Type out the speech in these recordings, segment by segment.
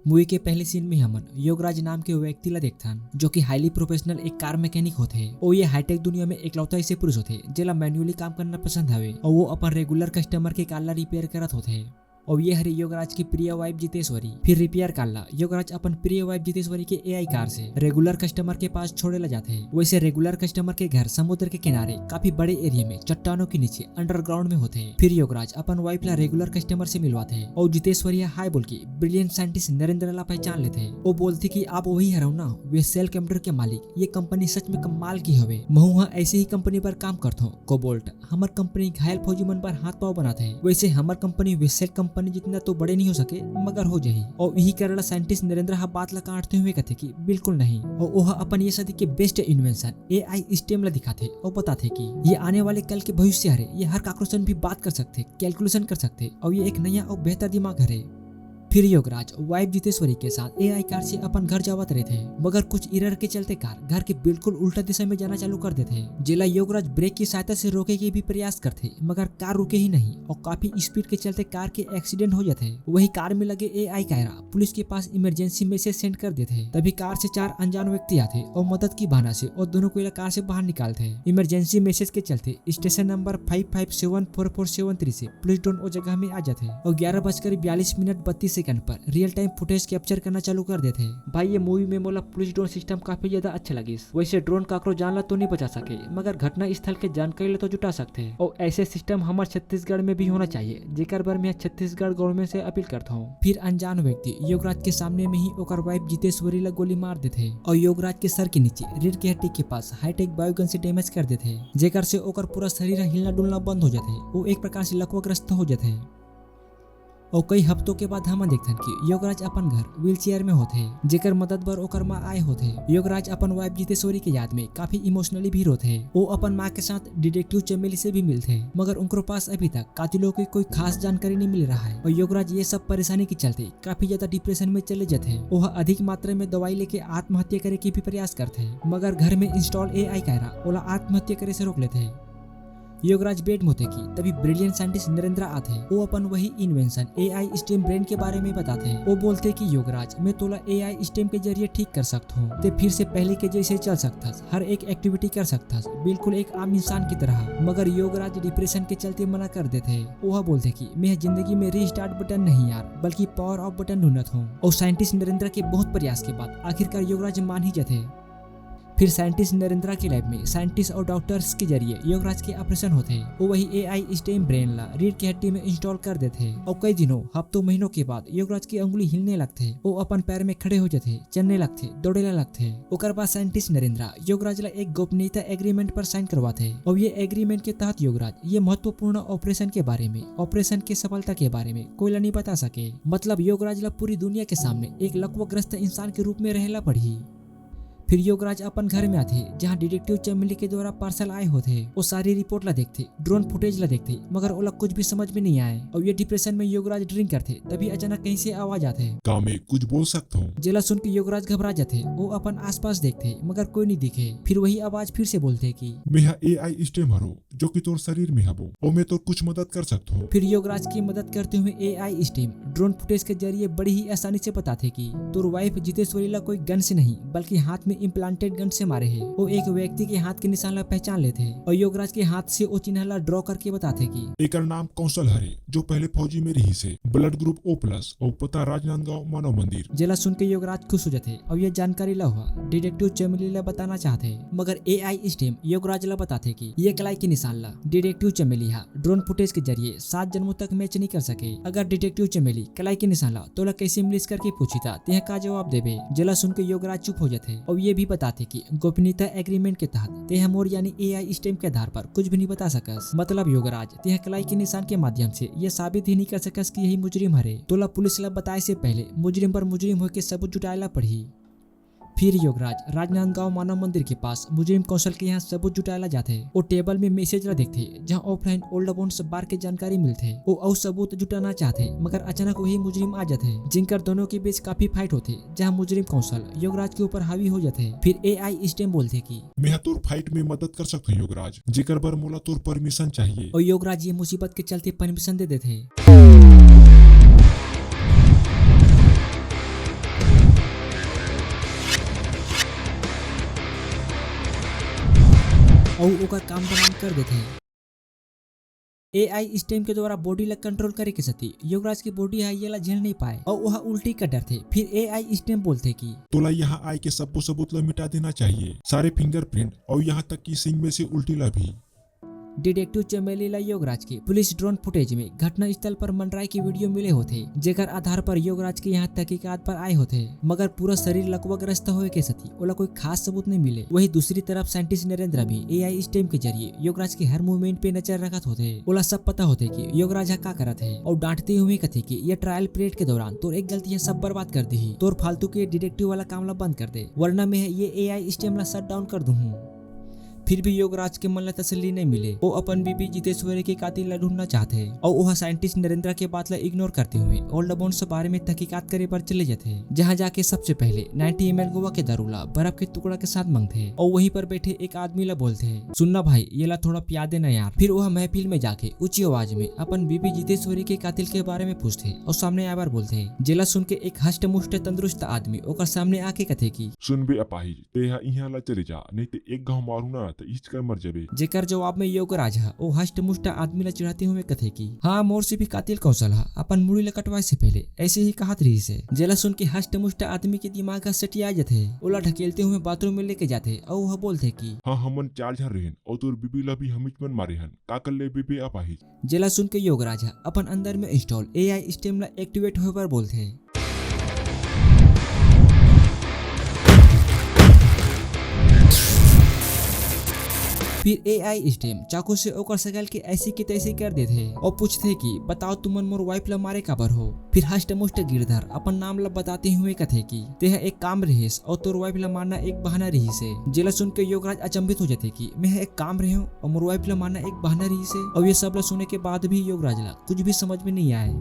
Movie के पहले scene में हमन योगराज नाम के व्यक्ति ला देखथन जो कि हाईली प्रोफेशनल एक कार मैकेनिक होते और ये हाईटेक दुनिया में एकलौता ऐसे पुरुष होते जेला मैन्युअली काम करना पसंद हवे और वो अपन रेगुलर कस्टमर के कार ला रिपेयर करत होते। और ये हरे योगराज की प्रिय वाइफ जितेश्वरी फिर रिपेयर कारला योगराज अपन प्रिय वाइफ जितेश्वरी के एआई कार से रेगुलर कस्टमर के पास छोड़े ला जाते हैं। वैसे रेगुलर कस्टमर के घर समुद्र के किनारे काफी बड़े एरिया में चट्टानों के नीचे अंडरग्राउंड में होते हैं। फिर योगराज अपन वाइफ ला रेगुलर कस्टमर से मिलवाते हैं और जितेश्वरी हाय बोल के ब्रिलियंट साइंटिस्ट नरेंद्र ला पहचान लेते हैं। वो बोलती कि आप वही हराओ ना वे सेल कंप्यूटर के मालिक, ये कंपनी सच में कमाल की हवे, महू ऐसे ही कंपनी पर काम करता हूँ। कोबोल्ट हमार कंपनी घायल फौजी मन पर हाथ पाव बनाते हैं। वैसे हमार कंपनी वेसेल कंपनी जितना तो बड़े नहीं हो सके मगर हो जाही। और यही करला साइंटिस्ट नरेंद्र हा बात ला काटते हुए कहते कि बिल्कुल नहीं, और वह अपन ये सदी के बेस्ट इन्वेंशन एआई स्टेम ला दिखाते और बताते कि ये आने वाले कल के भविष्य हरे, ये हर काक्रोशन भी बात कर सकते, कैलकुलेशन कर सकते और ये एक नया और बेहतर दिमाग हरे। फिर योगराज वाइफ जितेश्वरी के साथ एआई कार से अपन घर जावत रहे थे मगर कुछ एरर के चलते कार घर के बिल्कुल उल्टा दिशा में जाना चालू कर देते हैं। जिला योगराज ब्रेक की सहायता से रोके के भी प्रयास करते मगर कार रुके ही नहीं और काफी स्पीड के चलते कार के एक्सीडेंट हो जाते। वही कार में लगे एआई कैमरा पुलिस के पास इमरजेंसी मैसेज सेंड कर देते। तभी कार से 4 अनजान व्यक्ति आते और मदद की बहाना से और दोनों को कार से बाहर निकालते। इमरजेंसी मैसेज के चलते स्टेशन नंबर 557447 से पुलिस ड्रोन उस जगह में आ जाते और 11:42 पर रियल टाइम फुटेज कैप्चर करना चालू कर देते हैं। भाई ये मूवी में मोला पुलिस ड्रोन सिस्टम काफी ज्यादा अच्छा लगी। वैसे ड्रोन काकरो जानला तो नहीं बचा सके मगर घटना स्थल के जानकारी तो जुटा सकते हैं और ऐसे सिस्टम हमारे छत्तीसगढ़ में भी होना चाहिए, जेकर बार मैं छत्तीसगढ़ गवर्नमेंट से अपील करता हूँ। फिर अनजान व्यक्ति योगराज के सामने में ही ओकर वाइफ जितेश्वरी ला गोली मार देते और योगराज के सर के नीचे रीढ़ की हड्डी के पास हाईटेक बायोगन से डैमेज कर देते जेकर से ओकर पूरा शरीर हिलना डुलना बंद हो जाते। वो एक प्रकार से लकवाग्रस्त हो जाते और कई हफ्तों के बाद हम देखते कि योगराज अपन घर व्हील चेयर में होते जेकर मदद बर ओकर माँ आए होते। योगराज अपन वाइफ जितेश्वरी के याद में काफी इमोशनली भी रोते। वो अपन माँ के साथ डिटेक्टिव चमेली से भी मिलते मगर उनके पास अभी तक कातिलों की कोई खास जानकारी नहीं मिल रहा है और योगराज ये सब परेशानी के चलते काफी ज्यादा डिप्रेशन में चले जाते। वह अधिक मात्रा में दवाई लेके आत्महत्या करे की भी प्रयास करते मगर घर में इंस्टॉल एआई कैमरा ओला आत्महत्या करे से रोक लेते। योगराज बेड में होते की तभी ब्रिलियंट साइंटिस्ट नरेंद्र आते। वो अपन वही इन्वेंशन एआई स्टेम ब्रेन के बारे में बताते हैं। वो बोलते कि योगराज मैं तोला एआई स्टेम के जरिए ठीक कर सकता हूँ, ते फिर से पहले के जैसे चल सकता, हर एक एक्टिविटी कर सकता बिल्कुल एक आम इंसान की तरह। मगर योगराज डिप्रेशन के चलते मना कर देते। वह बोलते कि मैं जिंदगी में रीस्टार्ट बटन नहीं यार बल्कि पावर ऑफ बटन ढूंढत हूँ। और साइंटिस्ट नरेंद्र के बहुत प्रयास के बाद आखिरकार योगराज मान ही जाते। फिर साइंटिस्ट नरेंद्र के लैब में साइंटिस्ट और डॉक्टर्स के जरिए योगराज के ऑपरेशन होते वो वही एआई स्टेम ब्रेन ला रीढ़ की हड्डी में इंस्टॉल कर देते और कई दिनों हफ्तों महीनों के बाद योगराज की अंगुली हिलने लगते। वो अपन पैर में खड़े हो जाते, चलने लगते, दौड़ने लगते। ओकर बाद साइंटिस्ट नरेंद्र योगराज ला एक गोपनीयता एग्रीमेंट पर साइन करवाते और ये एग्रीमेंट के तहत योगराज ये महत्वपूर्ण ऑपरेशन के बारे में, ऑपरेशन के सफलता के बारे में कोई नहीं बता सके। मतलब योगराज ला पूरी दुनिया के सामने एक लकवाग्रस्त इंसान के रूप में रहला पड़ी। फिर योगराज अपन घर में आते जहाँ डिटेक्टिव चमेली के द्वारा पार्सल आए होते। वो सारी रिपोर्ट ला देखते, ड्रोन फुटेज ला देखते मगर ओला कुछ भी समझ में नहीं आए और ये डिप्रेशन में योगराज ड्रिंक करते। तभी अचानक कहीं से आवाज आते का मैं कुछ बोल सकता हूँ। जिला सुन के योगराज घबरा जाते। वो अपन आसपास देखते मगर कोई नहीं दिखे। फिर वही आवाज फिर से बोलते कि मैं एआई स्टेम हरो जो कि तोर शरीर में हबो और मैं तो कुछ मदद कर सकता हूँ। फिर योगराज की मदद करते हुए एआई स्टेम ड्रोन फुटेज के जरिए बड़ी ही आसानी से बताते कि तोर वाइफ जितेश्वरी ला कोई गन से नहीं बल्कि हाथ में इम्प्लांटेड गन से मारे है। वो एक व्यक्ति के हाथ के निशान ला पहचान लेते हैं और योगराज के हाथ से वो चिन्ह ला ड्रॉ करके बताते कि एकर नाम कौशल हरे जो पहले फौजी में रही से, ब्लड ग्रुप O+ और पता राजनांदगांव मानव मंदिर। जिला सुन के योगराज खुश हो जाते और ये जानकारी ला हुआ डिटेक्टिव चमेली ला बताना चाहते मगर एआई स्टेम योगराज ला बताते कि ये कलाई के निशान ला डिटेक्टिव चमेली ड्रोन फुटेज के जरिए 7 जन्मों तक मैच नहीं कर सके। अगर डिटेक्टिव चमेली कलाई के निशान ला तो ला कैसे मिलिस करके पूछी था तेह का जवाब देवे। जिला सुन के योगराज चुप हो जाते और ये भी बताते कि गोपनीयता एग्रीमेंट के तहत तेह मोर यानी एआई स्टेम के आधार पर कुछ भी नहीं बता सकस। मतलब योगराज तेह कलाई के निशान के माध्यम से ये साबित ही नहीं कर सकस कि यही मुजरिम हरे। तोला पुलिस ला बताए से पहले मुजरिम पर मुजरिम होके सबूत जुटाएला पड़ी। फिर योगराज राजनांदगांव मानव मंदिर के पास मुजरिम कौशल के यहाँ सबूत जुटाएला जाते। वो टेबल में मैसेज ला देखते जहाँ ऑफलाइन ओल्ड अबाउंट बार के जानकारी मिलते। वो और सबूत जुटाना चाहते मगर अचानक वही मुजरिम आ जाते जिनकर दोनों के बीच काफी फाइट होते जहाँ मुजरिम कौशल योगराज के ऊपर हावी हो जाते। फिर एआई स्टेम बोलते कि मैं तोर फाइट में मदद कर सकता हूँ योगराज, जेकर बर मोला तोर परमिशन चाहिए। और योगराज ये मुसीबत के चलते परमिशन दे देते। और ओकर काम तमाम कर देते। AI स्टेम के द्वारा बॉडी ला कंट्रोल करे के सती योगराज की बॉडी है ये ला झेल नहीं पाए और वह उल्टी का डर थे। फिर AI स्टेम बोलते कि तोला यहाँ आय के सबको सबूत ला मिटा देना चाहिए, सारे फिंगरप्रिंट और यहाँ तक कि सिंह में से उल्टी ला भी। डिटेक्टिव चमेली ला योगराज के पुलिस ड्रोन फुटेज में घटना स्थल पर मंडराए की वीडियो मिले होते, जेकर आधार पर योगराज के यहाँ तहकीकात पर आए होते, मगर पूरा शरीर लकवाग्रस्त होए के सती ओला कोई खास सबूत नहीं मिले। वही दूसरी तरफ साइंटिस्ट नरेंद्र भी AI स्टेम के जरिए योगराज के हर मूवमेंट पे नजर रखत होते। ओला सब पता होते कि योगराज का करत है और डांटते हुए कथे कि ये ट्रायल पीरियड के दौरान तोर एक गलती है सब बर्बाद कर दी, तोर फालतू के डिटेक्टिव वाला काम ला बंद कर दे, वरना मैं ये AI स्टेम ला शट डाउन कर दूं। फिर भी योगराज के मन ला तसल्ली नहीं मिले। वो अपन बीबी जितेश्वरी के कातिल ला ढूंढना चाहते और वह साइंटिस्ट नरेंद्र के बात ला इग्नोर करते हुए ओल्ड बॉन्ड से बारे में तहकीकात करे पर चले जाते, जहां जाके सबसे पहले 90 ml गोवा के दारूला बर्फ के टुकड़ा के साथ मांगते और वहीं पर बैठे एक आदमी ला बोलते, सुनना भाई ये ला थोड़ा पिया देना यार। फिर वह महफिल में जाके ऊंची आवाज में अपन बीबी जितेश्वरी के कातिल के बारे में पूछते और सामने आए बार बोलते। जेला सुन के एक हष्ट मुष्ट तंदुरुस्त आदमी ओकर सामने आके कथे की सुन बे अपाहिज, ते यहाँ ला चले जा, नहीं ते एक गाँव मारू ना तो इच कर मर जाबे। जेकर जवाब में योगराज वो हष्ट मुष्ट आदमी ला चिढ़ाते हुए कथे की हाँ मोर से भी कातिल कौशल है, अपन मुड़ी ला कटवाए से पहले ऐसे ही कहत रही से। जेला सुन के हष्ट मुष्ट आदमी के दिमाग का सटिया जाते, ओला ढकेलते हुए बाथरूम में लेके जाते और वह बोलते कि हाँ हमन चार झन रहन और तोर बीबी ला भी हमिच मन मारे हन, का कर ले बीबी अपाहिज। जेला सुन के योगराज अपन अंदर में इंस्टॉल AI स्टेम ला एक्टिवेट होए पर बोलते। फिर AI स्टेम चाकू से ओकर सकल के ऐसी की तैसी कर देते और पूछते कि बताओ तुमन मोर वाइफ ला मारे काबर हो। फिर हष्ट मुष्ट गिरधर अपन नाम ला बताते हुए कथे कि तेह एक काम रहीस और तोर वाइफ ला मारना एक बहाना रही से। जेला सुन के योगराज अचंभित हो जाते कि मैं एक काम रहे हूँ और मोर वाइफ ला मारना एक बहाना रही से। और ये सब ला सुनने के बाद भी योगराज ला कुछ भी समझ में नहीं आए।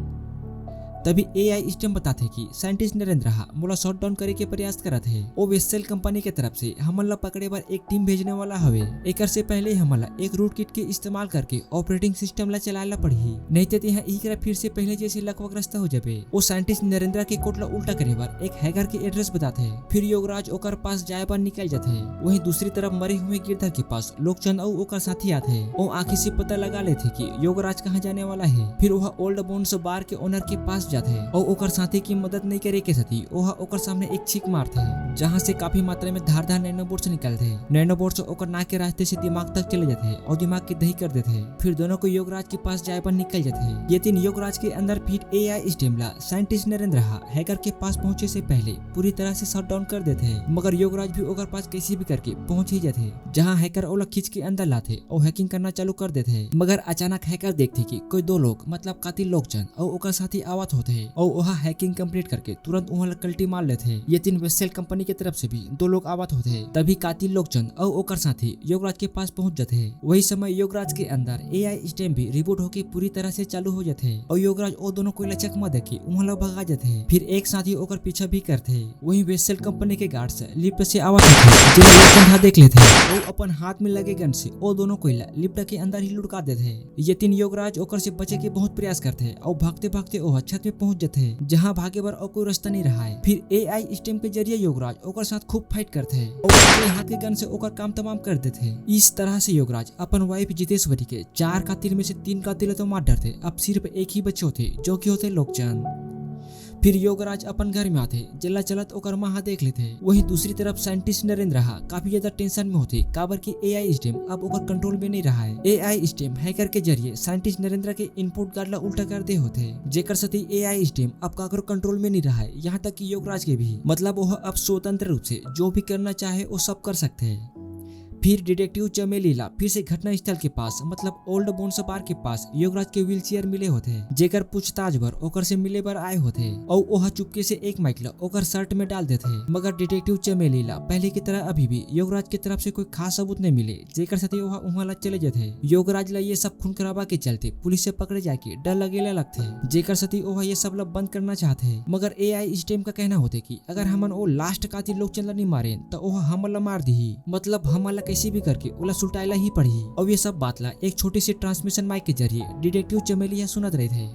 तभी AI स्टेम बताते कि साइंटिस्ट नरेंद्र मोला शॉट डाउन करे के प्रयास करत है। वो वेसेल कंपनी के तरफ से हमला पकड़े पर एक टीम भेजने वाला हवे। एकर से पहले हमला एक रूट किट के इस्तेमाल करके ऑपरेटिंग सिस्टम ला चलाला पड़ी, नहीं तो यहाँ एकरा फिर से पहले जैसे लकवाग्रस्त हो जाबे। वो साइंटिस्ट नरेंद्र के कोट ला उल्टा करे पर एक हैकर के एड्रेस बताते हैं। फिर योगराज ओकर पास जाए पर निकल जाते हैं। वहीं दूसरी तरफ मरे हुए गिरधर के पास लोकचंद और ओकर साथी आते हैं। वो आंखी से पता लगा लेते कि योगराज कहाँ जाने वाला है। फिर वह ओल्ड बॉन्ड्स बार के ओनर के पास जाते हैं और ओकर साथी की मदद नहीं करे के सती ओह ओकर सामने एक छीक मारते हैं, जहां से काफी मात्रा में धारदार नैनोबोर्ड्स निकलते हैं। नैनोबोर्ड्स ओकर नाक के रास्ते से दिमाग तक चले जाते हैं और दिमाग की दही कर देते हैं। फिर दोनों को योगराज के पास जाए पर निकल जाते हैं। ये तीन योगराज के अंदर फिर AI स्टेम ला साइंटिस्ट नरेंद्र हैकर के पास पहुंचे से पहले पूरी तरह से शट डाउन कर देते हैं, मगर योगराज भी ओकर पास कैसे भी करके पहुंच ही जाते हैं, जहां हैकर ओला खींच के अंदर लाते और हैकिंग करना चालू कर देते हैं। मगर अचानक हैकर देखते कि कोई दो लोग मतलब कातिल लोकचंद और ओकर साथी आवत होते हैं और वह हैकिंग कंप्लीट करके तुरंत वहाँ कल्टी मार लेते हैं। ये तीन वेसेल कंपनी की तरफ से भी दो लोग आवत होते हैं। तभी कातिल लोकचंद और ओकर साथी योगराज के पास पहुंच जाते हैं। वही समय योगराज के अंदर AI स्टेम भी रिबूट होके पूरी तरह से चालू हो जाते हैं और योगराज वो दोनों को चकमा देके वहाँ भगा जाते हैं। फिर एक साथी ओकर पीछा भी करते हैं। वही वेसेल कंपनी के गार्ड से लिफ्ट से आवाज जिन्हें लोकचंद देख लेते हैं। वो अपन हाथ में लगे गन से वो दोनों को लिफ्ट के अंदर ही लुढ़का देते हैं। ये तीन योगराज ओकर से बचे के बहुत प्रयास करते हैं और भागते भागते वो छत में पहुंच जाते हैं, जहाँ भागे पर और कोई रास्ता नहीं रहा है। फिर AI स्टेम के जरिए योगराज ओकर साथ खूब फाइट करते हैं और अपने हाथ के गन से ओकर काम तमाम कर देते हैं। इस तरह से योगराज अपन वाइफ जितेश्वरी के 4 कातिल में से 3 कातिल तो मार डरते, अब सिर्फ एक ही बच्चे होते जो कि होते लोकचंद। फिर योगराज अपन घर में आते, जल्ला चलत ओकर माँ देख लेते। वहीं दूसरी तरफ साइंटिस्ट नरेंद्र काफी ज्यादा टेंशन में होते, काबर की AI स्टेम अब ओकर कंट्रोल में नहीं रहा है। AI स्टेम हैकर के जरिए साइंटिस्ट नरेंद्र के इनपुट गार्ड ला उल्टा कर दे होते, जेकर सती AI स्टेम अब काकर कंट्रोल में नहीं रहा है, यहाँ तक कि योगराज के भी। मतलब वह अब स्वतंत्र रूप से जो भी करना चाहे वो सब कर सकते हैं। फिर डिटेक्टिव चमेलीला फिर से घटना स्थल के पास मतलब ओल्ड बॉन्ड्स बार के पास योगराज के व्हील चेयर मिले होते, जेकर पूछताछ भर ओकर से मिले बर आए होते और वह चुपके से एक माइकला ओकर शर्ट में डाल देते। मगर डिटेक्टिव चमेलीला पहले की तरह अभी भी योगराज की तरफ से कोई खास सबूत नहीं मिले, जेकर साथे वह उहाँ चले जाते। योगराज ला ये सब खून खराबा के चलते पुलिस से पकड़े जाके डर लगेला लगते, जेकर साथे वह ये सब ला बंद करना चाहते। मगर AI स्टेम का कहना होते कि अगर हमन वो लास्ट कातिल लोकचंद ला नहीं मारे तो वह हमला मार दी, मतलब हमला कैसे भी करके उला सुलटाइला ही पड़ी। और ये सब बात ला एक छोटी सी ट्रांसमिशन माइक के जरिए डिटेक्टिव चमेलिया सुनत रहे थे।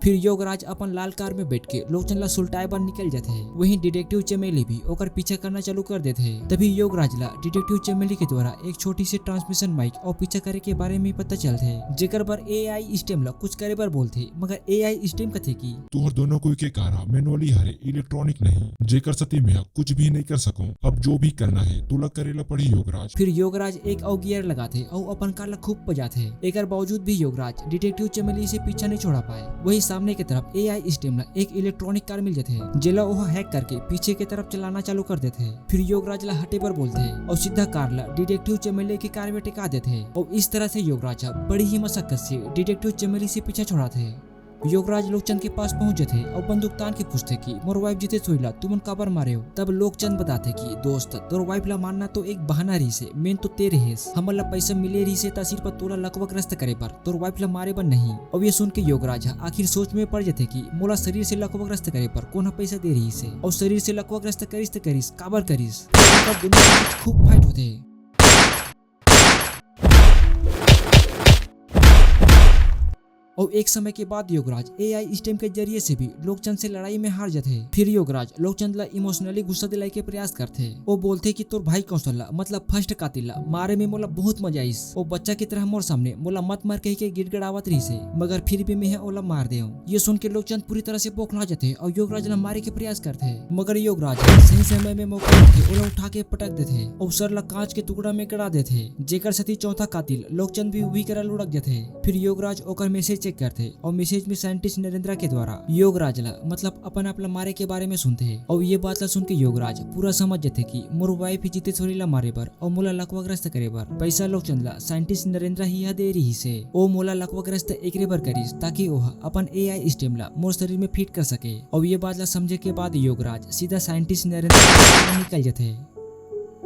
फिर योगराज अपन लाल कार में बैठ के लोकचंद ला सुलटाए पर निकल जाते हैं। वहीं डिटेक्टिव चमेली भी ओकर पीछा करना चालू कर देते हैं। तभी योगराज ला डिटेक्टिव चमेली के द्वारा एक छोटी सी ट्रांसमिशन माइक और पीछा करे के बारे में पता चलते है, जेकर पर एआई स्टेम ला कुछ करे पर बोलते, मगर एआई स्टेम कथे की तुहर दोनों कोई के कारा मैनुअली हरे इलेक्ट्रॉनिक नहीं, जेकर सती में कुछ भी नहीं कर सकूं। अब जो भी करना है तुला करेला पड़ी योगराज। फिर योगराज एक और गियर लगाते और अपन कार ला खूब बजाते। एक बावजूद भी योगराज डिटेक्टिव चमेली से पीछा नहीं छोड़ा पाए। वही सामने की तरफ एआई स्टेम ला एक इलेक्ट्रॉनिक कार मिल जाते हैं, जेला वो हैक करके पीछे की तरफ चलाना चालू कर देते हैं। फिर योगराज ला हटे पर बोलते हैं और सीधा कार ला डिटेक्टिव चमेली की कार में टिका देते हैं। और इस तरह से योगराज बड़ी ही मशक्कत से डिटेक्टिव चमेली से पीछा छोड़ाते हैं। योगराज लोकचंद के पास पहुंचे थे और बंदूक तान के पूछते कि मोर वाइफ जीते सोइला तुमन काबर मारे हो। तब लोकचंद बताते कि दोस्त तोर वाइफ ला मारना तो एक बहाना रही से, मेन तो तेरे हेस। हमन ला पैसा मिले रही से तासीर पर तोला लकवग्रस्त करे पर, तोर वाइफ ला मारे पर नहीं। अब ये सुन के योगराज आखिर सोच में पड़ जाते कि मोला शरीर से लकवग्रस्त करे पर कौन पैसा दे रही से, और शरीर से लकवग्रस्त करिस तो करिस काबर करिस। दुनिया में खूब फाइट होते हैं। और एक समय के बाद योगराज एआई स्टेम के जरिए से भी लोकचंद से लड़ाई में हार जाते हैं। फिर योगराज लोकचंद ला इमोशनली गुस्सा दिलाए के प्रयास करते हैं। वो बोलते कि तोर भाई कौशल ला मतलब फर्स्ट कातिल ला मारे में मोला बहुत मजा आइस। वो बच्चा की तरह मोर सामने मोला मत मार कही के गिड़गिड़ावत रही से, मगर फिर भी मैं ओला मार दे। ये सुन के लोकचंद पूरी तरह से बौखला जाते हैं और योगराज ला मारे के प्रयास करते हैं, मगर योगराज सही समय में मौका देके ओला उठा के पटक देते और सर ला कांच के टुकड़ा में गड़ा देते, जेकर साथी चौथा कातिल लोकचंद भी वही करल लुढ़क जाते। फिर योगराज ओकर मैसेज चेक करते और मैसेज में साइंटिस्ट नरेंद्र के द्वारा योगराज ला मतलब अपन आप ला मारे के बारे में सुनते हैं। और ये बात ला सुन के योगराज पूरा समझ जाते कि मोर वाइफ ही जीते छोरी ला मारे पर और मोला लकवाग्रस्त करे पर पैसा लोकचंद ला साइंटिस्ट नरेंद्र ही दे रही से। ओ मोला लकवाग्रस्त एकरे पर करिस ताकि ओह अपन एआई स्टेम ला मोर शरीर में फिट कर सके। और ये बात ला समझे के बाद योगराज सीधा साइंटिस्ट नरेंद्र निकल जाते।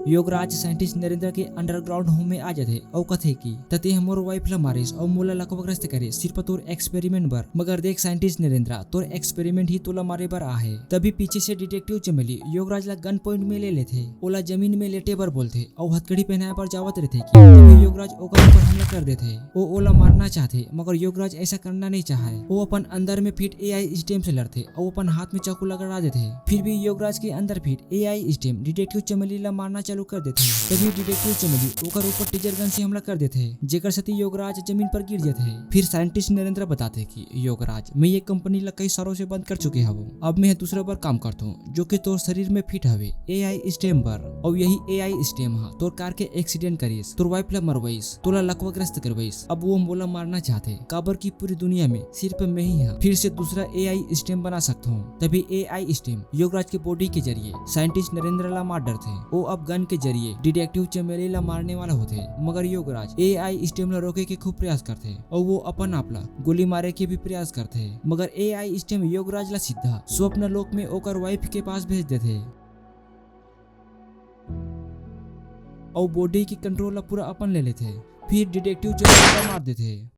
योगराज साइंटिस्ट नरेंद्र के अंडरग्राउंड होम में आ जाते और कथे की तते हमर वाइफ ला मारिस और मोला लकवग्रस्त करे सिर्फ तोर एक्सपेरिमेंट बर, मगर देख साइंटिस्ट नरेंद्र तोर एक्सपेरिमेंट ही तोला मारे बर आ है। तभी पीछे से डिटेक्टिव चमेली योगराज ला गन पॉइंट में ले लेते, ओला जमीन में लेटे बर बोलते और हथकड़ी पहनाए पर जावत रहते कि तभी योगराज ओकर ऊपर हमला कर देते। वो ओला मारना चाहते, मगर योगराज ऐसा करना नहीं चाहे। वो अपन अंदर में फिट एआई स्टेम से लड़ते और अपन हाथ में चाकू लगा देते। फिर भी योगराज के अंदर फिट एआई स्टेम डिटेक्टिव चमेली ला मारना चालू कर देते हैं। तभी डिटेक्टिव चमेली ओकर ऊपर टीजर गन से हमला कर देते हैं, जेकर साथी योगराज जमीन पर गिर जाते हैं। फिर साइंटिस्ट नरेंद्र बताते हैं कि योगराज मैं ये कंपनी ला कई सालों से बंद कर चुके हूँ, अब मैं दूसरा बार काम करता हूँ जो कि तोर शरीर में फिट हवे एआई स्टेम पर। और यही एआई स्टेम हा तोर कार के एक्सीडेंट करिस, तोर वाइफ ला मरवाइस, तोला लकवाग्रस्त करवाइस। अब वो मोला मारना चाहते, काबर की पूरी दुनिया में सिर्फ मैं ही फिर से दूसरा एआई स्टेम बना सकता हूँ। तभी एआई स्टेम योगराज के बॉडी के जरिए साइंटिस्ट नरेंद्र ला मार डरते। वो अब गन के जरिए डिटेक्टिव चमेली ला मारने वाला होते, मगर योगराज एआई स्टेम ला रोके के खूब प्रयास करते और वो अपन आप ला गोली मारे के भी प्रयास करते, मगर एआई स्टेम योगराज ला सीधा स्वप्न लोक में ओकर वाइफ के पास भेज देते और बॉडी की कंट्रोल ला पूरा अपन ले लेते। फिर डिटेक्टिव चमेली ला मार देते।